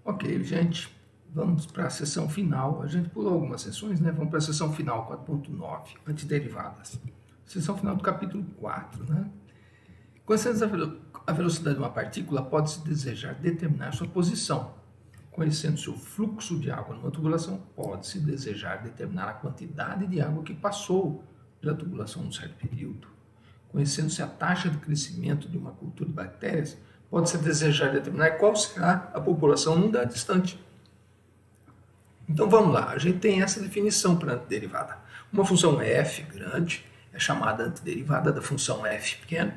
Ok, gente, vamos para a seção final. A gente pulou algumas sessões, né? Vamos para a seção final 4.9, antiderivadas. Seção final do capítulo 4, né? Conhecendo a velocidade de uma partícula, pode-se desejar determinar sua posição. Conhecendo-se o fluxo de água numa tubulação, pode-se desejar determinar a quantidade de água que passou pela tubulação num certo período. Conhecendo-se a taxa de crescimento de uma cultura de bactérias, pode-se desejar determinar qual será a população num dado distante. Então vamos lá, a gente tem essa definição para antiderivada. Uma função f grande é chamada antiderivada da função f pequena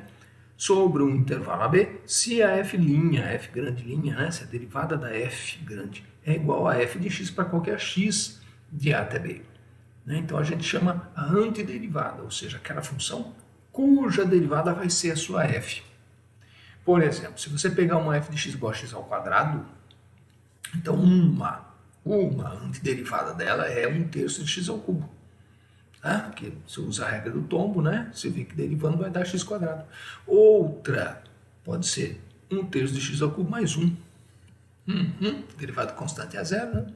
sobre um intervalo AB, se a f' grande linha, né, se a derivada da f grande é igual a f de x para qualquer x de a até b. Então a gente chama a antiderivada, ou seja, aquela função cuja derivada vai ser a sua f. Por exemplo, se você pegar uma f de x igual a x ao quadrado, então uma antiderivada dela é 1/3 de x ao cubo. Tá? Porque você usa a regra do tombo, né? Você vê que derivando vai dar x quadrado. Outra pode ser 1/3 de x ao cubo mais 1. Derivada constante é zero, né?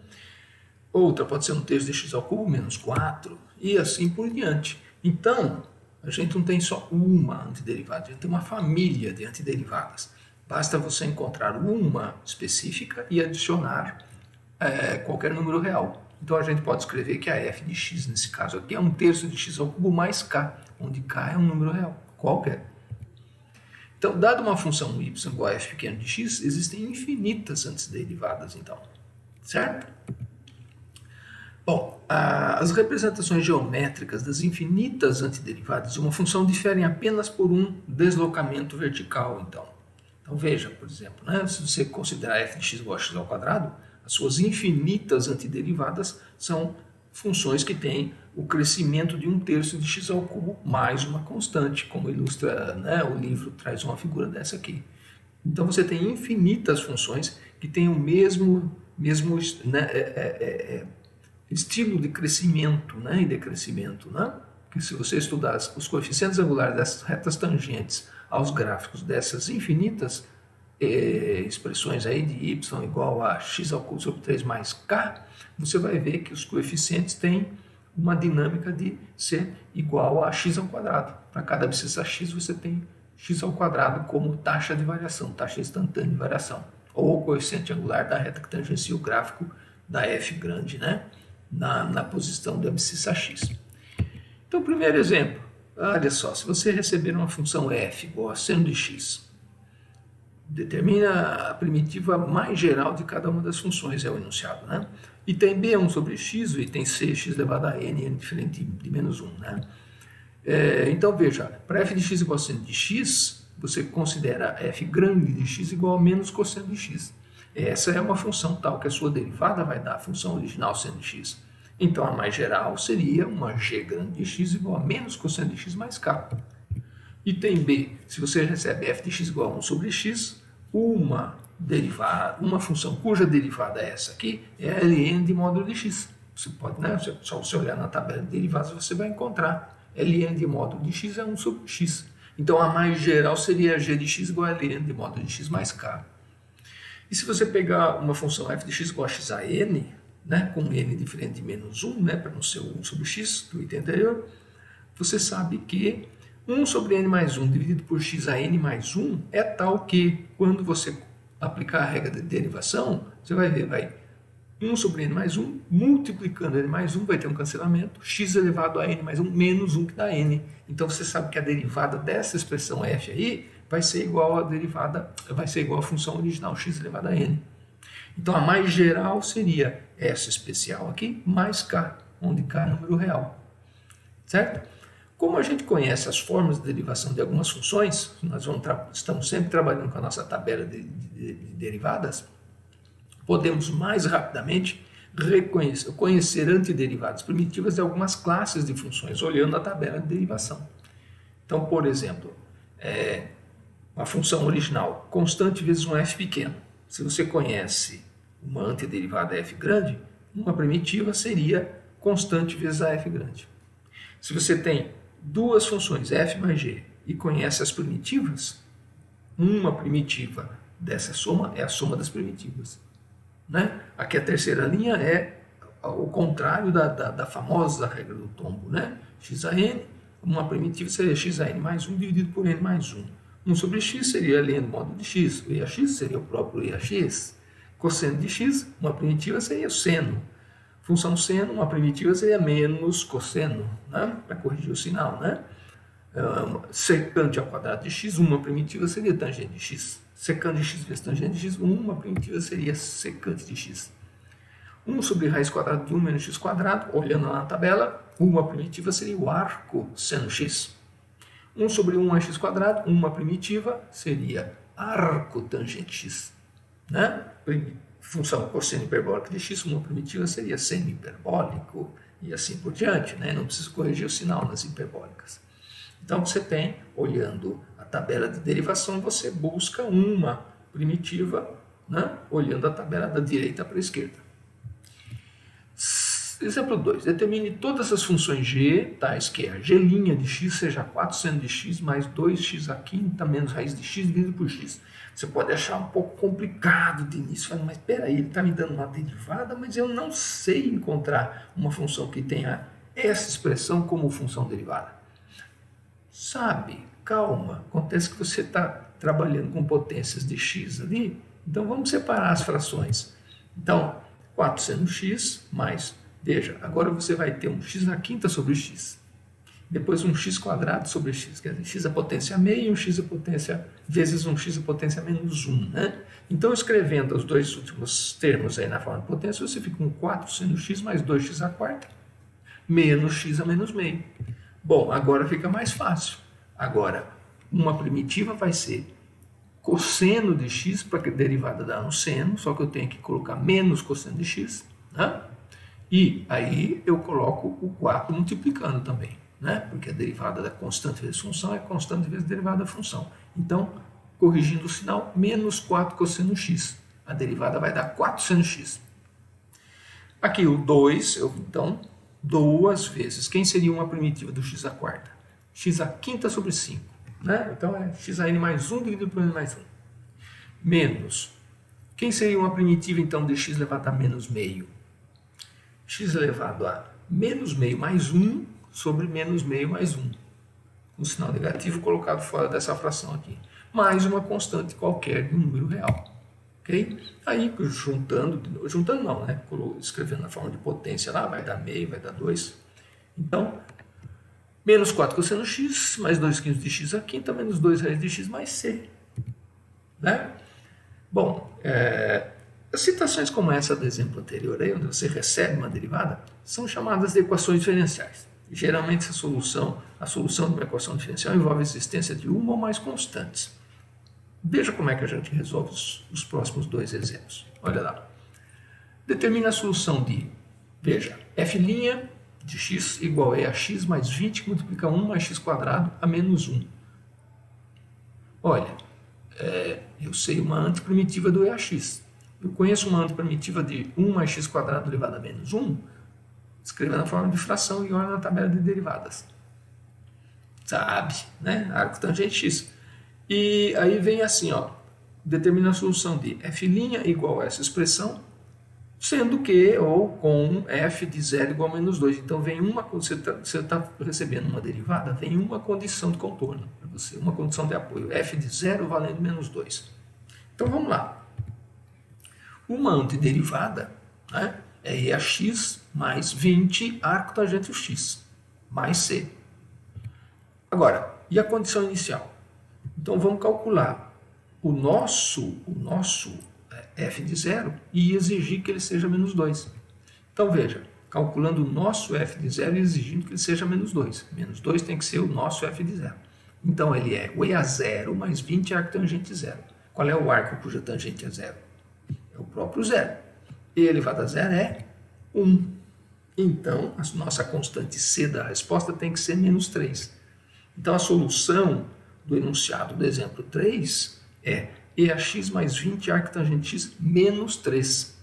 Outra pode ser 1/3 de x ao cubo menos 4. E assim por diante. Então, a gente não tem só uma antiderivada, a gente tem uma família de antiderivadas. Basta você encontrar uma específica e adicionar qualquer número real. Então a gente pode escrever que a f de x, nesse caso aqui, é 1/3 de x ao cubo mais k, onde k é um número real, qualquer. Então, dada uma função y igual a f pequeno de x, existem infinitas antiderivadas, então. Certo? Bom, as representações geométricas das infinitas antiderivadas de uma função diferem apenas por um deslocamento vertical, então. Então veja, por exemplo, né, se você considerar f de x igual a x ao quadrado, as suas infinitas antiderivadas são funções que têm o crescimento de 1/3 de x ao cubo mais uma constante, como ilustra, né, o livro traz uma figura dessa aqui. Então você tem infinitas funções que têm o mesmo estilo de crescimento, né, e decrescimento. Né? Que se você estudar os coeficientes angulares dessas retas tangentes aos gráficos dessas infinitas expressões aí de y igual a x ao cubo sobre 3 mais k, você vai ver que os coeficientes têm uma dinâmica de ser igual a x ao quadrado. Para cada abscissa x, você tem x ao quadrado como taxa de variação, taxa instantânea de variação, ou o coeficiente angular da reta que tangencia o gráfico da f grande, né? na posição da abscissa x. Então, primeiro exemplo, olha só, se você receber uma função f igual a seno de x, determina a primitiva mais geral de cada uma das funções, é o enunciado, né? Item B é 1 sobre x, o item C, x elevado a n diferente de menos 1, né? Então, veja, para f de x igual a seno de x, você considera f grande de x igual a menos cosseno de x. Essa é uma função tal que a sua derivada vai dar a função original seno de x. Então, a mais geral seria uma g grande de x igual a menos cosseno de x mais k. Item B, se você recebe f de x igual a 1 sobre x, uma função cuja derivada é essa aqui, é ln de módulo de x. Você pode, né, só você olhar na tabela de derivadas, você vai encontrar ln de módulo de x é 1 sobre x. Então, a mais geral seria g de x igual a ln de módulo de x mais k. E se você pegar uma função f de x igual a x a n, né, com n diferente de menos 1, né, para não ser o 1 sobre x do item anterior, você sabe que 1 sobre n mais 1 dividido por x a n mais 1 é tal que, quando você aplicar a regra de derivação, você vai ver, 1 sobre n mais 1, multiplicando n mais 1, vai ter um cancelamento, x elevado a n mais 1 menos 1 que dá n. Então você sabe que a derivada dessa expressão f aí vai ser igual à função original, x elevado a n. Então a mais geral seria essa especial aqui, mais k, onde k é número real. Certo? Como a gente conhece as formas de derivação de algumas funções, nós estamos sempre trabalhando com a nossa tabela de derivadas, podemos mais rapidamente conhecer antiderivadas primitivas de algumas classes de funções, olhando a tabela de derivação. Então, por exemplo, uma função original, constante vezes um f pequeno. Se você conhece uma antiderivada f grande, uma primitiva seria constante vezes a f grande. Se você tem duas funções f mais g e conhece as primitivas, uma primitiva dessa soma é a soma das primitivas. né? Aqui a terceira linha é o contrário da famosa regra do tombo, né? X a n, uma primitiva seria x a n mais 1 dividido por n mais 1. 1 sobre x seria ln módulo de x, o e a x seria o próprio e a x. Cosseno de x, uma primitiva seria o seno. Função seno, uma primitiva seria menos cosseno, né? Para corrigir o sinal, né? Secante ao quadrado de x, uma primitiva seria tangente de x. Secante de x vezes tangente de x, uma primitiva seria secante de x. 1 sobre raiz quadrada de 1 menos x quadrado, olhando lá na tabela, uma primitiva seria o arco seno x. 1 sobre 1 é x quadrado, uma primitiva seria arco tangente x. Né? Função cosseno hiperbólica de x, uma primitiva seria seno hiperbólico, e assim por diante, né? Não precisa corrigir o sinal nas hiperbólicas. Então você tem, olhando a tabela de derivação, você busca uma primitiva, né? Olhando a tabela da direita para a esquerda. Exemplo 2. Determine todas as funções g, tais que a g' de x seja 4 seno de x mais 2x a quinta menos raiz de x dividido por x. Você pode achar um pouco complicado de início, falando, mas espera aí, ele está me dando uma derivada, mas eu não sei encontrar uma função que tenha essa expressão como função derivada. Sabe, calma, acontece que você está trabalhando com potências de x ali, então vamos separar as frações. Então, 4 seno x mais, veja, agora você vai ter um x na quinta sobre x. Depois um x quadrado sobre x, quer dizer, x a potência meia e um x a potência vezes um x a potência menos 1, né? Então, escrevendo os dois últimos termos aí na forma de potência, você fica com 4 seno x mais 2x a quarta, menos x a menos meio. Bom, agora fica mais fácil. Agora, uma primitiva vai ser cosseno de x, para que a derivada dá no seno, só que eu tenho que colocar menos cosseno de x, né? E aí eu coloco o 4 multiplicando também, né? Porque a derivada da constante vezes função é constante vezes derivada da função. Então, corrigindo o sinal, menos 4 cosseno x. A derivada vai dar 4 seno x. Aqui o 2, então, 2 vezes. Quem seria uma primitiva do x à quarta? X à quinta sobre 5. Né? Então é x a n mais 1 dividido por n mais 1. Menos. Quem seria uma primitiva, então, de x elevado a menos meio? X elevado a menos meio mais 1 sobre menos meio mais 1. Um sinal negativo colocado fora dessa fração aqui. Mais uma constante qualquer de um número real. Ok? Aí, juntando não, né? Escrevendo na forma de potência lá, vai dar meio, vai dar 2. Então, menos 4 cosseno x, mais 2 quintos de x à quinta, menos 2 raiz de x mais c. Né? Bom, situações como essa do exemplo anterior, aí, onde você recebe uma derivada, são chamadas de equações diferenciais. Geralmente a solução de uma equação diferencial envolve a existência de uma ou mais constantes. Veja como é que a gente resolve os próximos dois exemplos. Olha lá. Determina a solução de, veja, f' de x igual a x mais 20 que multiplica 1 mais x quadrado a menos 1. Olha, eu sei uma antiprimitiva do EAX. Eu conheço uma antiprimitiva de 1 mais x quadrado elevado a menos 1. Escreva na forma de fração e olha na tabela de derivadas. Sabe, né? Arco tangente x. E aí vem assim, ó. Determina a solução de f' igual a essa expressão, sendo que, ou com f de 0 igual a menos 2. Então, vem você está recebendo uma derivada, vem uma condição de contorno para você, uma condição de apoio. F de 0 valendo menos 2. Então, vamos lá. Uma antiderivada, né, é EAX mais 20 arco tangente x, mais c. Agora, e a condição inicial? Então, vamos calcular o nosso f de 0 e exigir que ele seja menos 2. Então, veja, calculando o nosso f de 0 e exigindo que ele seja menos 2. Menos 2 tem que ser o nosso f de 0. Então, ele é o EA0 mais 20 arco tangente 0. Qual é o arco cuja tangente é 0? É o próprio 0. E elevado a 0 é 1. Então, a nossa constante c da resposta tem que ser menos 3. Então, a solução do enunciado do exemplo 3 é EAX mais 20 arco tangente x menos 3.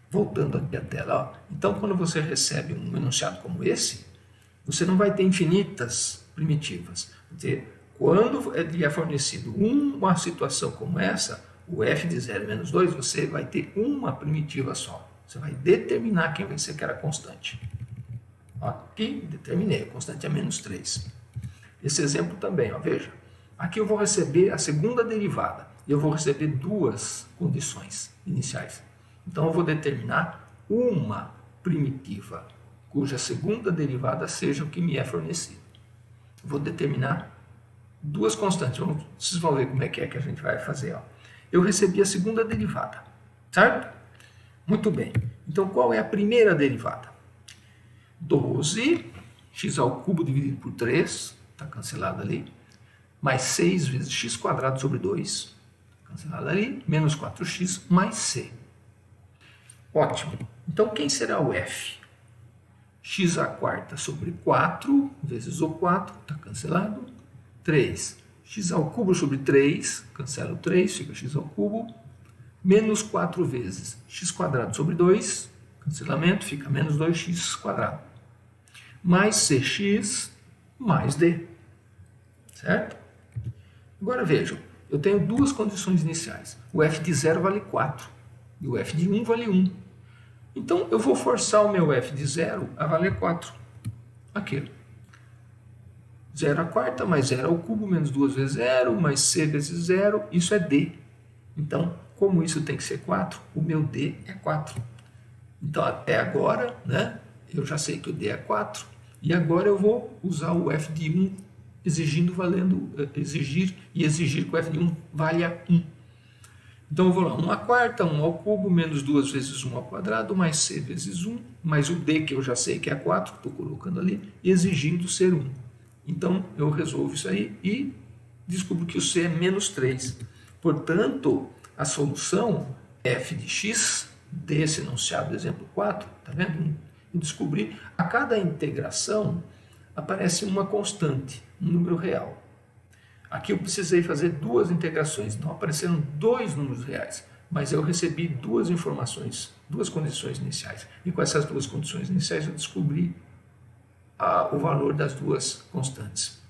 Voltando aqui à tela. Ó. Então, quando você recebe um enunciado como esse, você não vai ter infinitas primitivas. Quando lhe é fornecido uma situação como essa, o f de 0 menos 2, você vai ter uma primitiva só. Você vai determinar quem vai ser aquela constante. Aqui, determinei, a constante é menos 3. Esse exemplo também, veja. Aqui eu vou receber a segunda derivada. E eu vou receber duas condições iniciais. Então eu vou determinar uma primitiva, cuja segunda derivada seja o que me é fornecido. Eu vou determinar duas constantes. Vocês vão ver como é que a gente vai fazer. Eu recebi a segunda derivada, certo? Muito bem. Então qual é a primeira derivada? 12, x ao cubo dividido por 3, está cancelado ali, mais 6 vezes x quadrado sobre 2, cancelado ali, menos 4x mais c. Ótimo. Então quem será o f? X à quarta sobre 4 vezes o 4, está cancelado. 3. X ao cubo sobre 3, cancela o 3, fica x ao cubo. Menos 4 vezes x quadrado sobre 2, cancelamento, fica menos 2x quadrado. Mais cx mais d. Certo? Agora vejam, eu tenho duas condições iniciais. O f de 0 vale 4 e o f de 1 vale 1. Então eu vou forçar o meu f de 0 a valer 4. Aqui. 0 à quarta mais 0 ao cubo menos 2 vezes 0 mais c vezes 0, isso é d. Então, como isso tem que ser 4, o meu d é 4. Então até agora, né, eu já sei que o d é 4. E agora eu vou usar o f de 1 exigir que o f de 1 valha 1. Então eu vou lá, 1 à quarta, 1 ao cubo, menos 2 vezes 1 ao quadrado, mais c vezes 1, mais o d que eu já sei que é 4, estou colocando ali, exigindo ser 1. Então eu resolvo isso aí e descubro que o c é menos 3. Portanto, a solução f de x, desse enunciado do exemplo 4, está vendo? Eu descobri, a cada integração aparece uma constante, um número real. Aqui eu precisei fazer duas integrações, então apareceram dois números reais, mas eu recebi duas informações, duas condições iniciais. E com essas duas condições iniciais eu descobri o valor das duas constantes,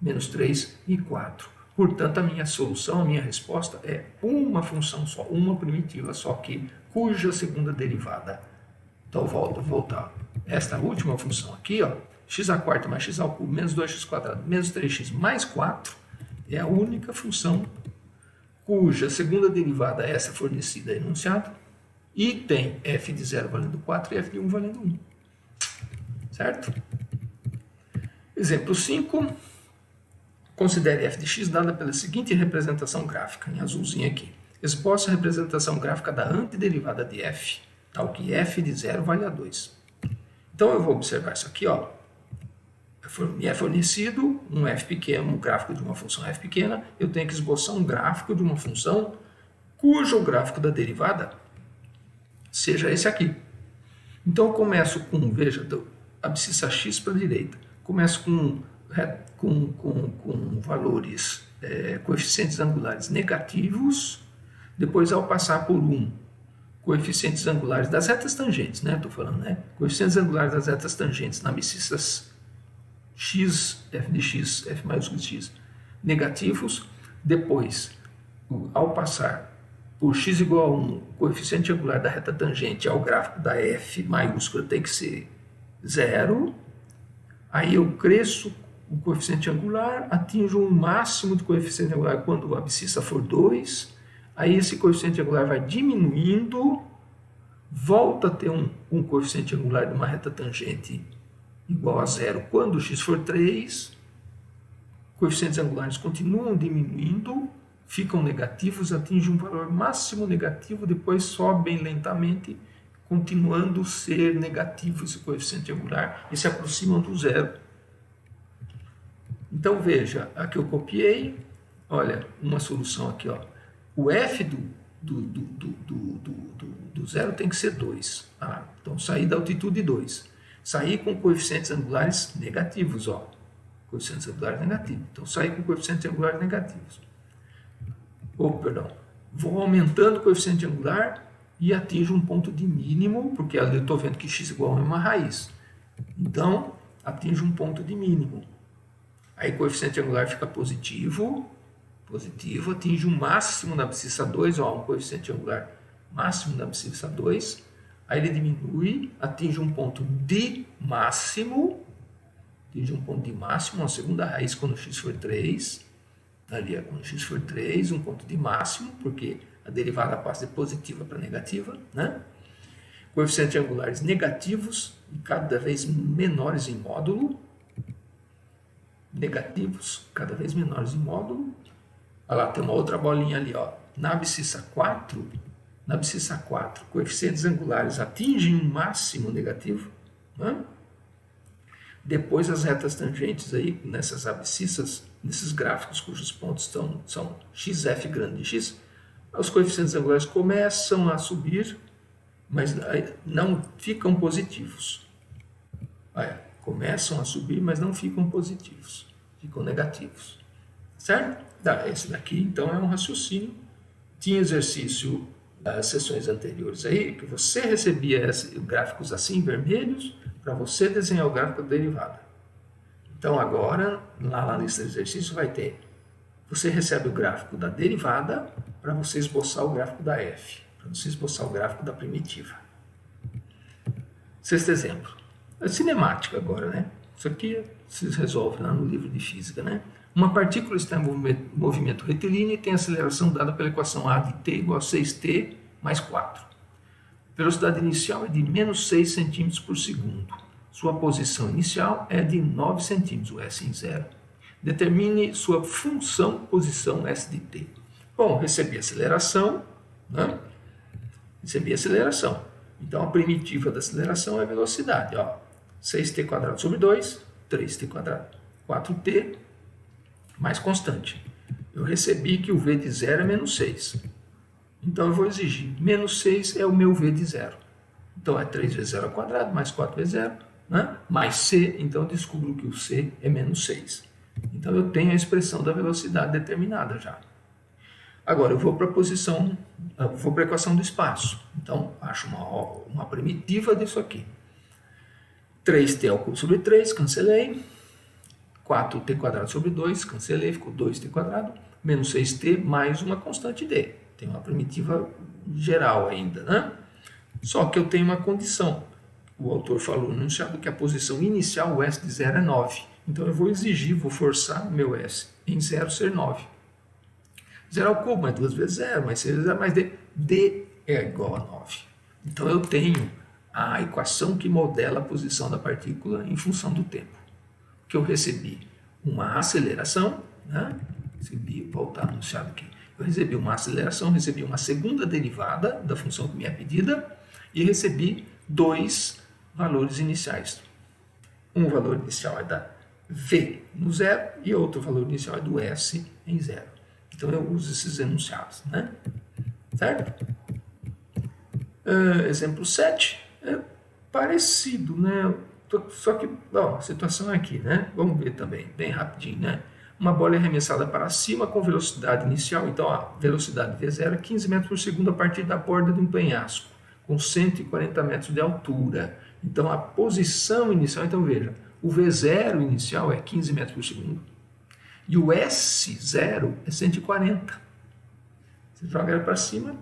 menos 3 e 4. Portanto, a minha solução, a minha resposta é uma função só, uma primitiva só, cuja segunda derivada. Então, vou voltar. Esta última função aqui, x à quarta mais x ao cubo, menos 2x quadrado, menos 3x mais 4, é a única função cuja segunda derivada é essa fornecida no enunciado, e tem f de 0 valendo 4 e f de 1 valendo 1. Certo? Exemplo 5. Considere f de x dada pela seguinte representação gráfica, em azulzinho aqui. Exposta a representação gráfica da antiderivada de f, tal que f de 0 vale a 2. Então eu vou observar isso aqui, me é fornecido um f pequeno, um gráfico de uma função f pequena, eu tenho que esboçar um gráfico de uma função cujo gráfico da derivada seja esse aqui. Então eu começo com, veja, abscissa x para a direita, começo com valores, coeficientes angulares negativos, depois ao passar por coeficientes angulares das retas tangentes, né? Estou falando, né? Coeficientes angulares das retas tangentes na abscissas x, f de x, f maiúsculo de x, negativos. Depois, ao passar por x igual a 1, coeficiente angular da reta tangente ao gráfico da f maiúscula tem que ser 0. Aí eu cresço o coeficiente angular, atinjo um máximo de coeficiente angular quando a abscissa for 2. Aí esse coeficiente angular vai diminuindo, volta a ter um coeficiente angular de uma reta tangente igual a 0 quando o x for 3. Coeficientes angulares continuam diminuindo, ficam negativos, atingem um valor máximo negativo, depois sobem lentamente, continuando a ser negativo esse coeficiente angular e se aproximam do 0. Então veja, aqui eu copiei, olha, uma solução aqui, o f do 0 tem que ser 2. Então saí da altitude 2. Saí com coeficientes angulares negativos, coeficientes angulares negativos. Então saí com coeficientes angulares negativos. Vou aumentando o coeficiente angular e atinjo um ponto de mínimo, porque ali eu estou vendo que x igual a uma raiz. Então, atinjo um ponto de mínimo. Aí o coeficiente angular fica positivo, positivo, atinge um máximo na abscissa 2, ó, um coeficiente angular máximo na abscissa 2, aí ele diminui, atinge um ponto de máximo, uma segunda raiz quando x for 3, ali é quando x for 3, um ponto de máximo, porque a derivada passa de positiva para negativa, né? Coeficientes angulares negativos, cada vez menores em módulo, negativos, cada vez menores em módulo. Olha lá, tem uma outra bolinha ali, ó. Na abscissa 4, coeficientes angulares atingem um máximo negativo, né? Depois as retas tangentes aí, nessas abscissas, nesses gráficos cujos pontos são xf grande de x, os coeficientes angulares começam a subir, mas não ficam positivos. Olha, começam a subir, mas não ficam positivos, ficam negativos. Certo? Esse daqui, então, é um raciocínio. Tinha exercício das sessões anteriores aí, que você recebia gráficos assim, vermelhos, para você desenhar o gráfico da derivada. Então, agora, lá na lista de exercícios, vai ter, você recebe o gráfico da derivada para você esboçar o gráfico da f, para você esboçar o gráfico da primitiva. Sexto exemplo. É cinemática agora, né? Isso aqui se resolve lá no livro de física, né? Uma partícula está em movimento retilíneo e tem aceleração dada pela equação A de t igual a 6t mais 4. Velocidade inicial é de menos 6 cm por segundo. Sua posição inicial é de 9 cm, o S em 0. Determine sua função posição S de t. Bom, recebi aceleração, né? Recebi aceleração. Então, a primitiva da aceleração é a velocidade, ó. 6t² sobre 2, 3t², 4t, mais constante. Eu recebi que o v de 0 é menos 6. Então, eu vou exigir. Menos 6 é o meu v de 0. Então, é 3 vezes 0 ao quadrado, mais 4 vezes 0, né? Mais c. Então, eu descubro que o c é menos 6. Então, eu tenho a expressão da velocidade determinada já. Agora, eu vou para a posição, vou para a equação do espaço. Então, acho uma primitiva disso aqui. 3t ao cubo sobre 3, cancelei. 4t² sobre 2, cancelei, ficou 2t², menos 6t mais uma constante d. Tem uma primitiva geral ainda, né? Só que eu tenho uma condição. O autor falou no enunciado que a posição inicial, o S de 0 é 9. Então eu vou exigir, vou forçar o meu S em 0 ser 9. 0 ao cubo, mais 2 vezes 0, mais 6 vezes 0, mais d. D é igual a 9. Então eu tenho a equação que modela a posição da partícula em função do tempo. Que eu recebi uma aceleração, né? Voltar no enunciado aqui. Eu recebi uma aceleração, recebi uma segunda derivada da função que me é pedida e recebi dois valores iniciais. Um valor inicial é da v no 0 e outro valor inicial é do s em 0. Então eu uso esses enunciados, né? Certo? Exemplo 7 é parecido, né? Só que, bom, a situação é aqui, né? Vamos ver também, bem rapidinho, né? Uma bola é arremessada para cima com velocidade inicial, então a velocidade V0 é 15 metros por segundo a partir da borda de um penhasco, com 140 metros de altura. Então a posição inicial, então veja, o V0 inicial é 15 metros por segundo e o S0 é 140. Você joga ela para cima,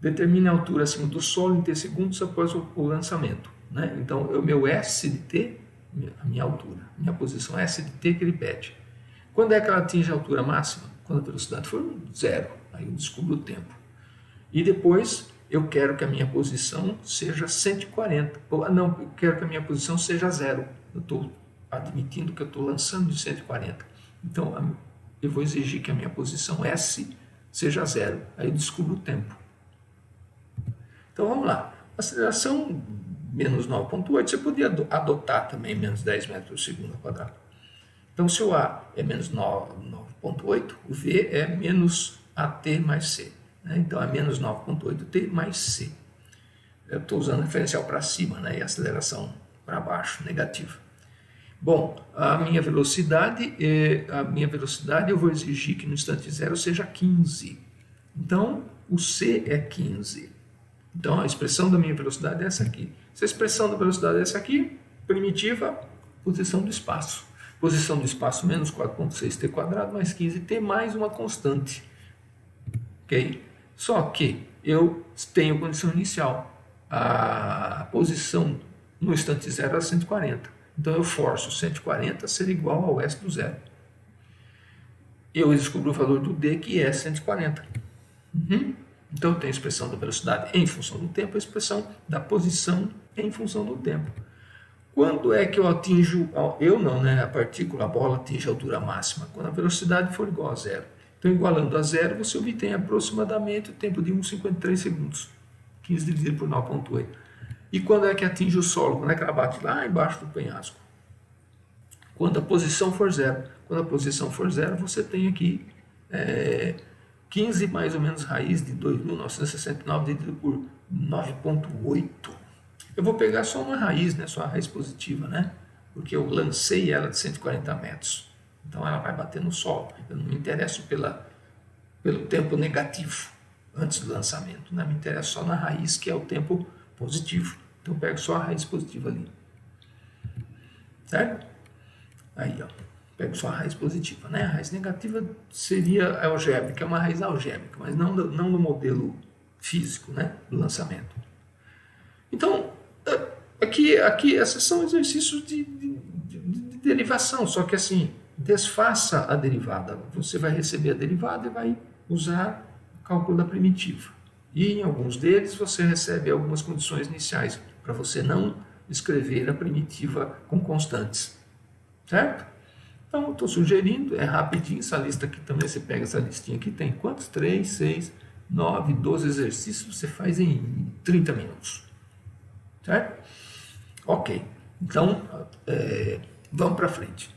determina a altura acima do solo em t segundos após o lançamento. Né? Então, o meu S de t, a minha altura, minha posição S de t que ele pede. Quando é que ela atinge a altura máxima? Quando a velocidade for 0, aí eu descubro o tempo. E depois eu quero que a minha posição seja 140. Não, eu quero que a minha posição seja 0. Eu estou admitindo que eu estou lançando de 140. Então, eu vou exigir que a minha posição S seja 0. Aí eu descubro o tempo. Então, vamos lá. Aceleração menos 9,8, você podia adotar também menos 10 metros por segundo ao quadrado. Então, se o A é menos 9,8, o V é menos AT mais C. Né? Então, é menos 9,8T mais C. Eu estou usando referencial para cima, né? E aceleração para baixo, negativa. Bom, a minha velocidade eu vou exigir que no instante zero seja 15. Então, o C é 15. Então, a expressão da minha velocidade é essa aqui. Se a expressão da velocidade é essa aqui, primitiva, posição do espaço. posição do espaço menos 4,6t² mais 15t mais uma constante. Ok? Só que eu tenho condição inicial. A posição no instante zero era 140. Então eu forço 140 a ser igual ao S do zero. Eu descubro o valor do D, que é 140. Então eu tenho a expressão da velocidade em função do tempo, a expressão da posição em função do tempo. Quando é que eu atinjo, eu não, né? A partícula, a bola atinge a altura máxima? Quando a velocidade for igual a zero. Então, igualando a zero, você obtém aproximadamente o tempo de 1,53 segundos. 15 dividido por 9,8. E quando é que atinge o solo? Quando é que ela bate lá embaixo do penhasco? Quando a posição for zero. Quando a posição for zero, você tem aqui 15 mais ou menos raiz de 2.969 dividido por 9,8. Eu vou pegar só uma raiz, né? Só a raiz positiva, né? Porque eu lancei ela de 140 metros. Então ela vai bater no solo. Eu não me interesso pelo tempo negativo antes do lançamento, né? Me interessa só na raiz, que é o tempo positivo. Então eu pego só a raiz positiva ali. Certo? Aí, ó. Pego só a raiz positiva, né? A raiz negativa seria algébrica, é uma raiz algébrica, mas não no modelo físico, né? Do lançamento. Então, aqui esses são exercícios de derivação, só que assim, desfaça a derivada. Você vai receber a derivada e vai usar o cálculo da primitiva. E em alguns deles você recebe algumas condições iniciais para você não escrever a primitiva com constantes. Certo? Então, estou sugerindo, é rapidinho, essa lista aqui também, você pega essa listinha aqui, tem quantos? 3, 6, 9, 12 exercícios, você faz em 30 minutos. Certo? Ok, então vamos para frente.